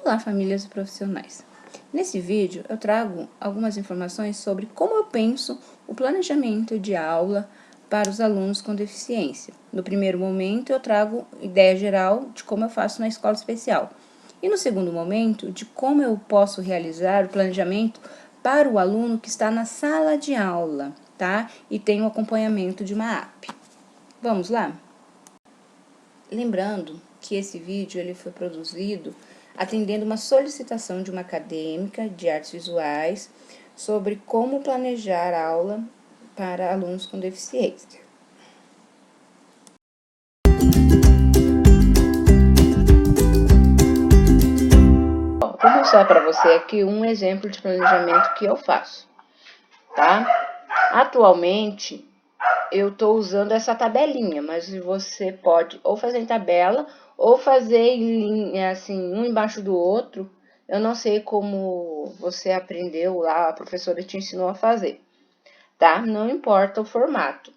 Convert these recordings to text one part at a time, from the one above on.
Olá, famílias e profissionais! Nesse vídeo eu trago algumas informações sobre como eu penso o planejamento de aula para os alunos com deficiência. No primeiro momento eu trago ideia geral de como eu faço na escola especial. E no segundo momento, de como eu posso realizar o planejamento para o aluno que está na sala de aula, tá? E tem o acompanhamento de uma app. Vamos lá? Lembrando que esse vídeo ele foi produzido atendendo uma solicitação de uma acadêmica de artes visuais sobre como planejar aula para alunos com deficiência. Vou mostrar para você aqui um exemplo de planejamento que eu faço, tá? Atualmente, eu estou usando essa tabelinha, mas você pode ou fazer em tabela ou fazer em linha, assim, um embaixo do outro. Eu não sei como você aprendeu lá, a professora te ensinou a fazer, tá? Não importa o formato,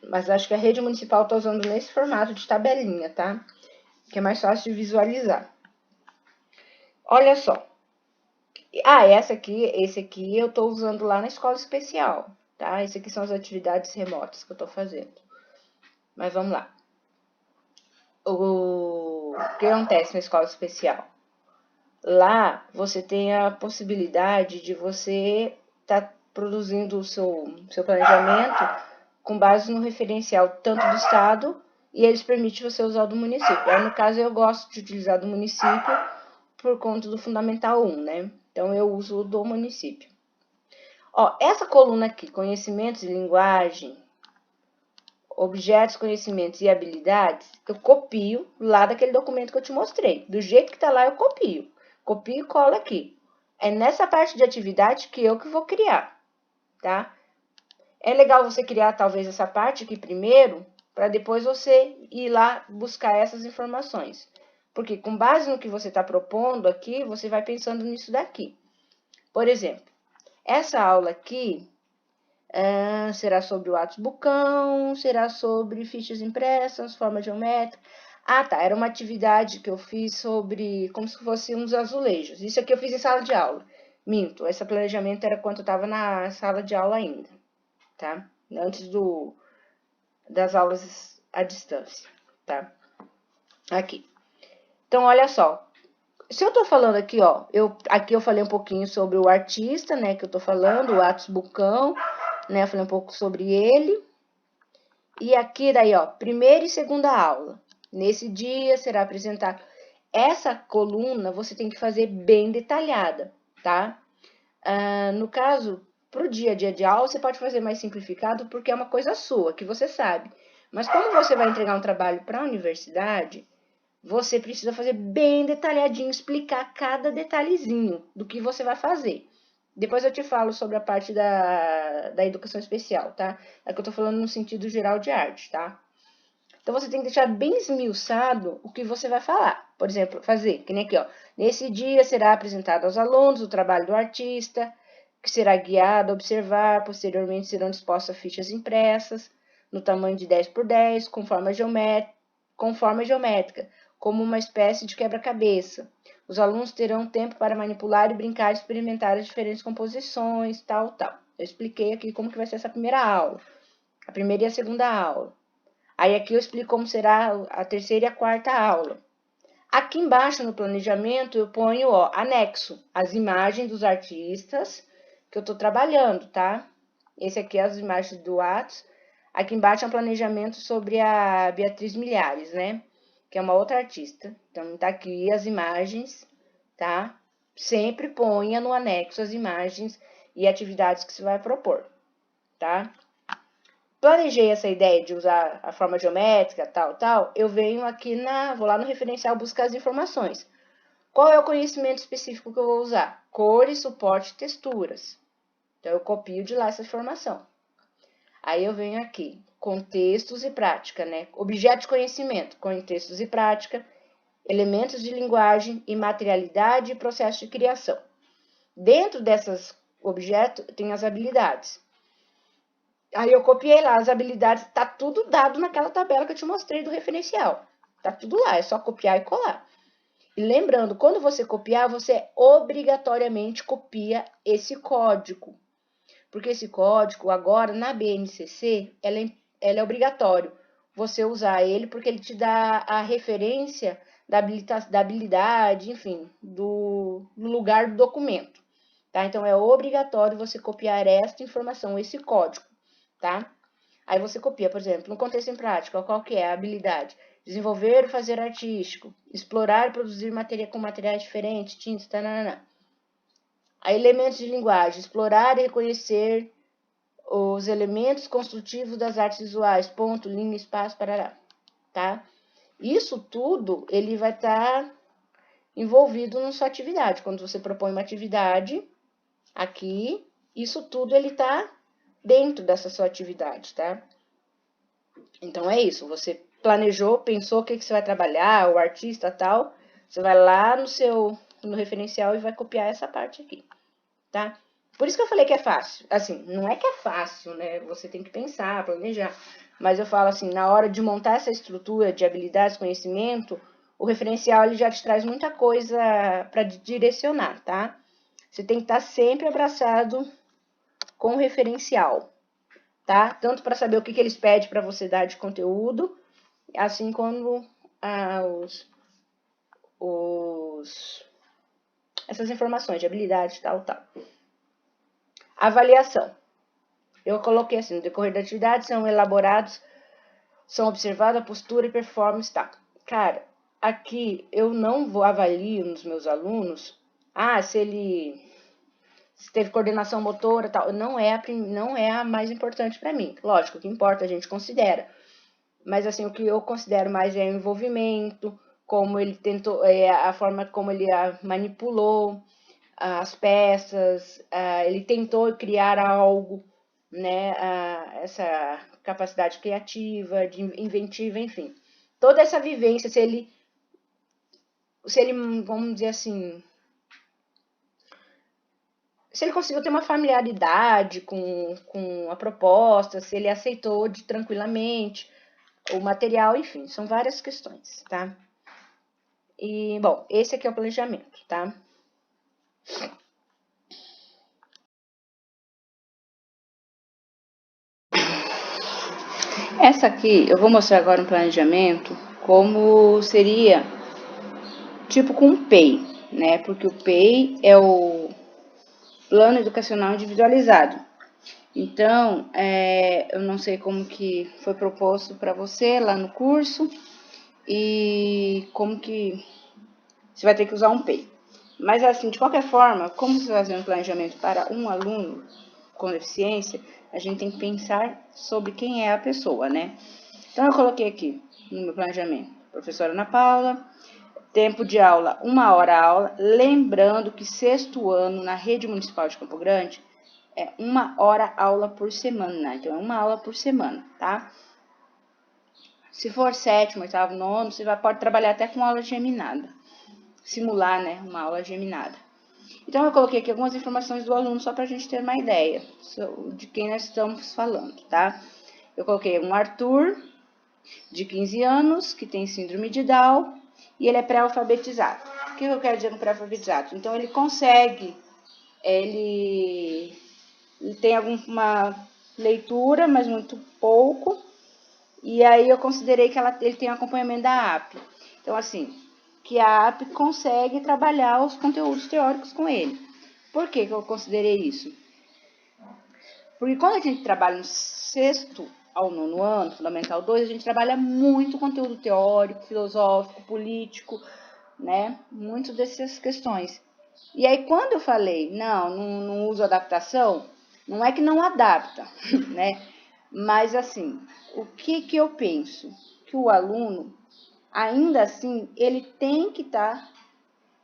mas acho que a rede municipal está usando nesse formato de tabelinha, tá? Que é mais fácil de visualizar. Olha só. Esse aqui eu estou usando lá na escola especial, tá? Esse aqui são as atividades remotas que eu estou fazendo. Mas vamos lá. O que acontece na escola especial? Lá você tem a possibilidade de você estar produzindo o seu planejamento com base no referencial tanto do estado e eles permitem você usar o do município. Aí, no caso, eu gosto de utilizar do município por conta do Fundamental 1, né? Então, eu uso o do município. Ó, essa coluna aqui, conhecimentos e linguagem, objetos, conhecimentos e habilidades, eu copio lá daquele documento que eu te mostrei. Do jeito que tá lá, eu copio. Copio e colo aqui. É nessa parte de atividade que eu vou criar, tá? É legal você criar, talvez, essa parte aqui primeiro, para depois você ir lá buscar essas informações. Porque com base no que você está propondo aqui, você vai pensando nisso daqui. Por exemplo, essa aula aqui será sobre o Whats Bucão, será sobre fichas impressas, forma geométrica. Ah, tá, era uma atividade que eu fiz sobre, como se fosse uns azulejos. Isso aqui eu fiz em sala de aula. Minto, esse planejamento era quando eu estava na sala de aula ainda, tá? Antes das aulas à distância, tá? Aqui. Então, olha só. Se eu tô falando aqui, ó, aqui eu falei um pouquinho sobre o artista, né, que eu tô falando, o Whats Bucão, né, eu falei um pouco sobre ele. E aqui daí, ó, primeira e segunda aula. Nesse dia será apresentado. Essa coluna você tem que fazer bem detalhada, tá? No caso, pro dia a dia de aula, você pode fazer mais simplificado porque é uma coisa sua, que você sabe. Mas como você vai entregar um trabalho para a universidade, você precisa fazer bem detalhadinho, explicar cada detalhezinho do que você vai fazer. Depois eu te falo sobre a parte da educação especial, tá? É que eu tô falando no sentido geral de arte, tá? Então, você tem que deixar bem esmiuçado o que você vai falar. Por exemplo, fazer, que nem aqui, ó. Nesse dia será apresentado aos alunos o trabalho do artista, que será guiado a observar. Posteriormente, serão dispostas fichas impressas, no tamanho de 10 por 10, com forma geométrica, como uma espécie de quebra-cabeça. Os alunos terão tempo para manipular e brincar e experimentar as diferentes composições, tal, tal. Eu expliquei aqui como que vai ser essa primeira aula, a primeira e a segunda aula. Aí aqui eu explico como será a terceira e a quarta aula. Aqui embaixo no planejamento eu ponho, ó, anexo, as imagens dos artistas que eu tô trabalhando, tá? Esse aqui é as imagens do Whats. Aqui embaixo é um planejamento sobre a Beatriz Milhares, né? Que é uma outra artista. Então, tá aqui as imagens, tá? Sempre ponha no anexo as imagens e atividades que você vai propor, tá? Planejei essa ideia de usar a forma geométrica, tal, eu venho aqui vou lá no referencial buscar as informações. Qual é o conhecimento específico que eu vou usar? Cores, suporte, texturas. Então, eu copio de lá essa informação. Aí eu venho aqui, contextos e prática, né? Objeto de conhecimento, contextos e prática, elementos de linguagem, imaterialidade e processo de criação. Dentro desses objetos, tem as habilidades. Aí eu copiei lá as habilidades, tá tudo dado naquela tabela que eu te mostrei do referencial. Tá tudo lá, é só copiar e colar. E lembrando, quando você copiar, você obrigatoriamente copia esse código. Porque esse código, agora, na BNCC, ela é obrigatório você usar ele, porque ele te dá a referência da habilidade, enfim, do lugar do documento, tá? Então, é obrigatório você copiar esta informação, esse código, tá? Aí você copia, por exemplo, no contexto em prática, qual que é a habilidade? Desenvolver ou fazer artístico, explorar e produzir com materiais diferentes, tintas, tanana. Aí, elementos de linguagem, explorar e reconhecer os elementos construtivos das artes visuais, ponto, linha, espaço, parará, tá? Isso tudo, ele vai estar envolvido na sua atividade. Quando você propõe uma atividade aqui, isso tudo ele tá dentro dessa sua atividade, tá? Então, é isso. Você planejou, pensou o que você vai trabalhar, o artista tal, você vai lá no referencial e vai copiar essa parte aqui, tá? Por isso que eu falei que é fácil. Assim, não é que é fácil, né? Você tem que pensar, planejar. Mas eu falo assim, na hora de montar essa estrutura de habilidades, conhecimento, o referencial ele já te traz muita coisa para direcionar, tá? Você tem que estar sempre abraçado com o referencial, tá? Tanto para saber o que eles pedem para você dar de conteúdo, assim como essas informações de habilidade, tal. Avaliação. Eu coloquei assim, no decorrer da atividade são observada a postura e performance, tá? Cara, aqui eu não vou avaliar nos meus alunos, se teve coordenação motora, tal, não é a mais importante para mim. Lógico, o que importa a gente considera. Mas assim, o que eu considero mais é o envolvimento, como ele tentou, a forma como ele manipulou as peças, ele tentou criar algo, né, essa capacidade criativa, de inventiva, enfim. Toda essa vivência, se ele, vamos dizer assim, se ele conseguiu ter uma familiaridade com a proposta, se ele aceitou tranquilamente o material, enfim, são várias questões, tá? E, bom, esse aqui é o planejamento, tá? Essa aqui, eu vou mostrar agora um planejamento, como seria, tipo com o PEI, né? Porque o PEI é o Plano Educacional Individualizado. Então, eu não sei como que foi proposto para você lá no curso e como que você vai ter que usar um PEI. Mas, assim, de qualquer forma, como você vai fazer um planejamento para um aluno com deficiência, a gente tem que pensar sobre quem é a pessoa, né? Então, eu coloquei aqui no meu planejamento, professora Ana Paula, tempo de aula, 1 hora aula, lembrando que 6º ano na rede municipal de Campo Grande é 1 hora aula por semana, então é 1 aula por semana, tá? Se for 7º, 8º, 9º, você pode trabalhar até com aula geminada, simular, né, uma aula geminada. Então, eu coloquei aqui algumas informações do aluno só para a gente ter uma ideia de quem nós estamos falando, tá? Eu coloquei um Arthur, de 15 anos, que tem síndrome de Down, e ele é pré-alfabetizado. O que eu quero dizer com pré-alfabetizado? Então, ele consegue, ele tem alguma leitura, mas muito pouco, e aí eu considerei que ele tem acompanhamento da AP. Então, assim, que a AP consegue trabalhar os conteúdos teóricos com ele. Por que eu considerei isso? Porque quando a gente trabalha no 6º ao 9º ano, Fundamental 2, a gente trabalha muito conteúdo teórico, filosófico, político, né? Muito dessas questões. E aí, quando eu falei, não uso adaptação, não é que não adapta, né? Mas, assim, o que eu penso? Que o aluno, ainda assim, ele tem que estar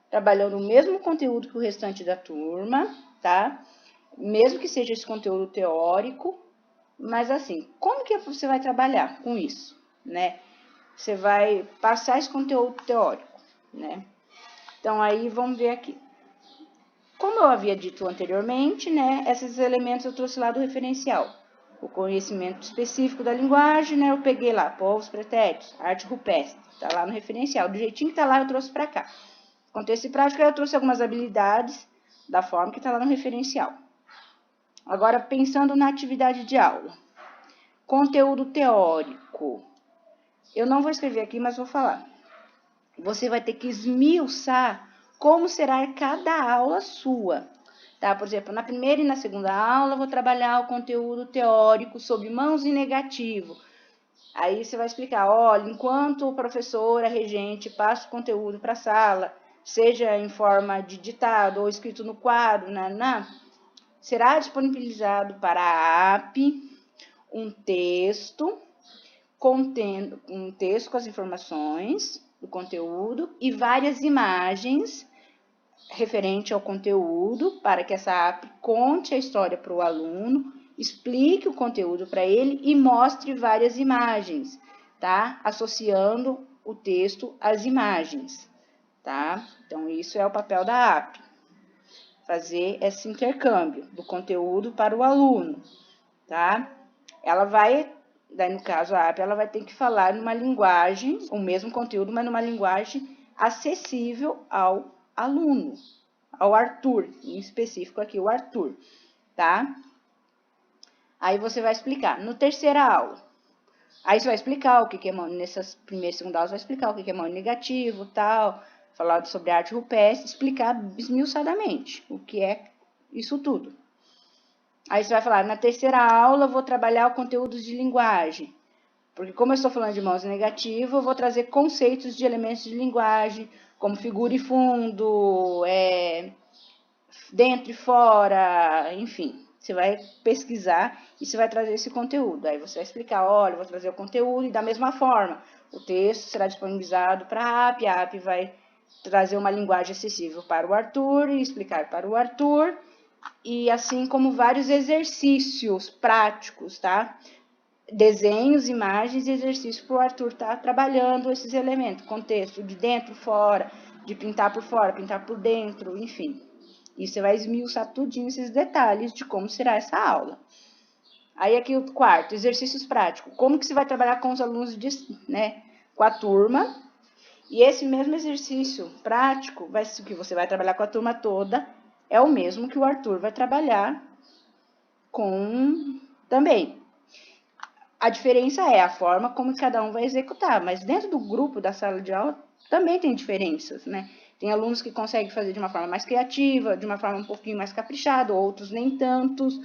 trabalhando o mesmo conteúdo que o restante da turma, tá? Mesmo que seja esse conteúdo teórico, mas assim, como que você vai trabalhar com isso, né? Você vai passar esse conteúdo teórico, né? Então, aí, vamos ver aqui. Como eu havia dito anteriormente, né, esses elementos eu trouxe lá do referencial. O conhecimento específico da linguagem, né, eu peguei lá, povos pretéritos, arte rupestre, tá lá no referencial. Do jeitinho que tá lá, eu trouxe para cá. Contexto e prática, eu trouxe algumas habilidades da forma que está lá no referencial. Agora, pensando na atividade de aula. Conteúdo teórico. Eu não vou escrever aqui, mas vou falar. Você vai ter que esmiuçar como será cada aula sua. Tá? Por exemplo, na primeira e na segunda aula, eu vou trabalhar o conteúdo teórico sobre mãos e negativo. Aí você vai explicar, olha, enquanto o professor, a regente, passa o conteúdo para a sala, seja em forma de ditado ou escrito no quadro, será disponibilizado para a AP um texto contendo um texto com as informações do conteúdo e várias imagens referente ao conteúdo, para que essa AP conte a história para o aluno, explique o conteúdo para ele e mostre várias imagens, tá? Associando o texto às imagens, tá? Então, isso é o papel da AP, fazer esse intercâmbio do conteúdo para o aluno, tá? Ela vai, daí no caso a AP, ela vai ter que falar numa linguagem, o mesmo conteúdo, mas numa linguagem acessível ao aluno, ao Arthur, em específico aqui o Arthur, tá? Aí você vai explicar. No terceira aula, aí você vai explicar o que é mão, nessas primeiras e segunda aulas, vai explicar o que é mão negativo, tal, falar sobre arte rupestre, explicar esmiuçadamente o que é isso tudo. Aí você vai falar, na terceira aula eu vou trabalhar o conteúdos de linguagem, porque como eu estou falando de mãos negativo, eu vou trazer conceitos de elementos de linguagem, como figura e fundo, dentro e fora, enfim. Você vai pesquisar e você vai trazer esse conteúdo. Aí você vai explicar, olha, eu vou trazer o conteúdo e da mesma forma, o texto será disponibilizado para a AP vai trazer uma linguagem acessível para o Arthur e explicar para o Arthur, e assim como vários exercícios práticos, tá? Desenhos, imagens e exercícios para o Arthur estar trabalhando esses elementos, contexto de dentro, fora, de pintar por fora, pintar por dentro, enfim. E você vai esmiuçar tudinho esses detalhes de como será essa aula. Aí aqui o quarto, exercícios práticos. Como que você vai trabalhar com os alunos, com a turma. E esse mesmo exercício prático, que você vai trabalhar com a turma toda, é o mesmo que o Arthur vai trabalhar com também. A diferença é a forma como cada um vai executar, mas dentro do grupo da sala de aula também tem diferenças, né? Tem alunos que conseguem fazer de uma forma mais criativa, de uma forma um pouquinho mais caprichada, outros nem tantos,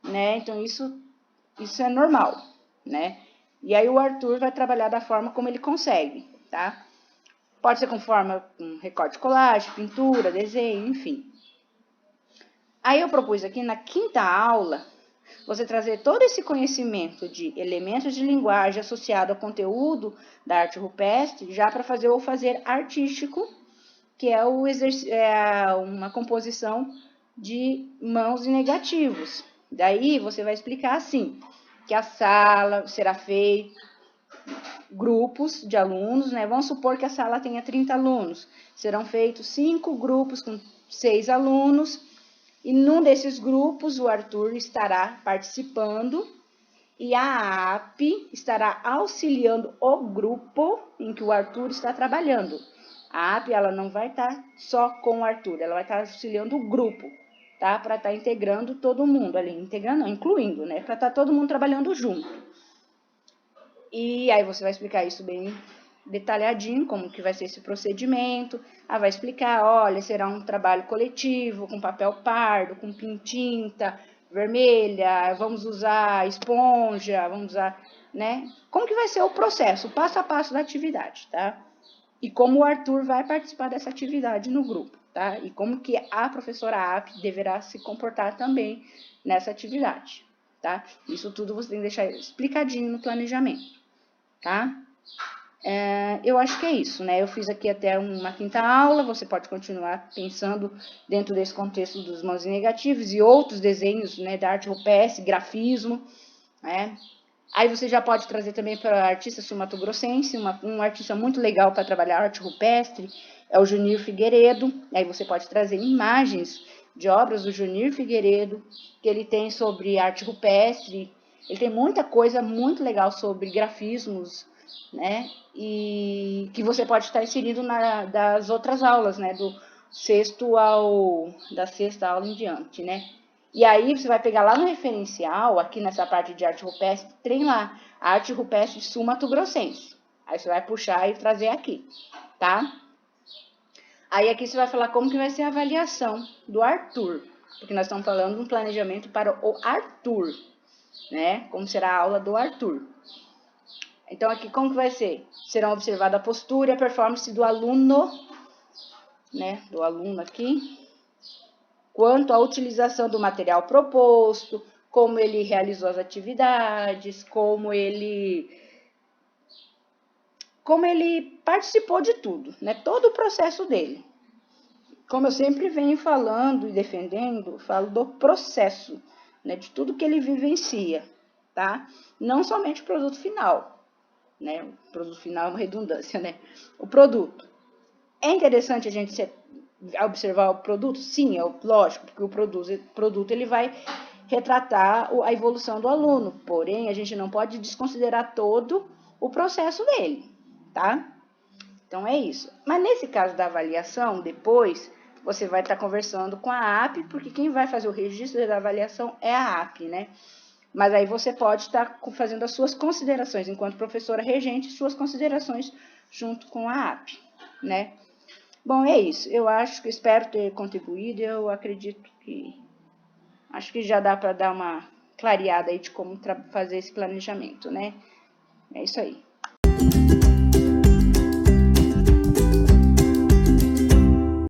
né? Então, isso é normal, né? E aí o Arthur vai trabalhar da forma como ele consegue, tá? Pode ser com recorte de colagem, pintura, desenho, enfim. Aí eu propus aqui na quinta aula, você trazer todo esse conhecimento de elementos de linguagem associado ao conteúdo da arte rupestre, já para fazer o fazer artístico, que é uma composição de mãos e negativos. Daí você vai explicar assim, que a sala será feita grupos de alunos, né? Vamos supor que a sala tenha 30 alunos. Serão feitos 5 grupos com 6 alunos, e num desses grupos o Arthur estará participando e a AP estará auxiliando o grupo em que o Arthur está trabalhando. A AP ela não vai estar só com o Arthur, ela vai estar auxiliando o grupo, tá? Para estar integrando todo mundo ali, incluindo, né? Para estar todo mundo trabalhando junto. E aí você vai explicar isso bem detalhadinho, como que vai ser esse procedimento. Vai explicar, olha, será um trabalho coletivo, com papel pardo, com tinta vermelha, vamos usar esponja, vamos usar, né? Como que vai ser o processo, o passo a passo da atividade, tá? E como o Arthur vai participar dessa atividade no grupo, tá? E como que a professora AP deverá se comportar também nessa atividade, tá? Isso tudo você tem que deixar explicadinho no planejamento, tá? Eu acho que é isso, né? Eu fiz aqui até uma quinta aula, você pode continuar pensando dentro desse contexto dos mãos negativos e outros desenhos, né, da arte rupestre, grafismo, né? Aí você já pode trazer também para artista sul-mato-grossense, um artista muito legal para trabalhar arte rupestre, é o Junir Figueiredo. Aí você pode trazer imagens de obras do Junir Figueiredo, que ele tem sobre arte rupestre. Ele tem muita coisa muito legal sobre grafismos, né? E que você pode estar inserindo das outras aulas, né? Da sexta aula em diante, né? E aí você vai pegar lá no referencial, aqui nessa parte de arte rupestre, tem lá, arte rupestre sul Mato Grossense. Aí você vai puxar e trazer aqui, tá? Aí aqui você vai falar como que vai ser a avaliação do Arthur, porque nós estamos falando de um planejamento para o Arthur, né? Como será a aula do Arthur. Então aqui como que vai ser? Serão observadas a postura e a performance do aluno, né? Do aluno aqui, quanto à utilização do material proposto, como ele realizou as atividades, como ele participou de tudo, né? Todo o processo dele. Como eu sempre venho falando e defendendo, falo do processo, né? De tudo que ele vivencia, tá? Não somente o produto final, né? O produto final é uma redundância, né? O produto. É interessante a gente observar o produto? Sim, lógico, porque o produto ele vai retratar a evolução do aluno, porém a gente não pode desconsiderar todo o processo dele, tá? Então é isso. Mas nesse caso da avaliação, depois você vai estar conversando com a AP, porque quem vai fazer o registro da avaliação é a AP, né? Mas aí você pode estar fazendo as suas considerações, enquanto professora regente, suas considerações junto com a AP, né? Bom, é isso. Eu espero ter contribuído. Eu acredito que acho que já dá para dar uma clareada aí de como fazer esse planejamento, né? É isso aí.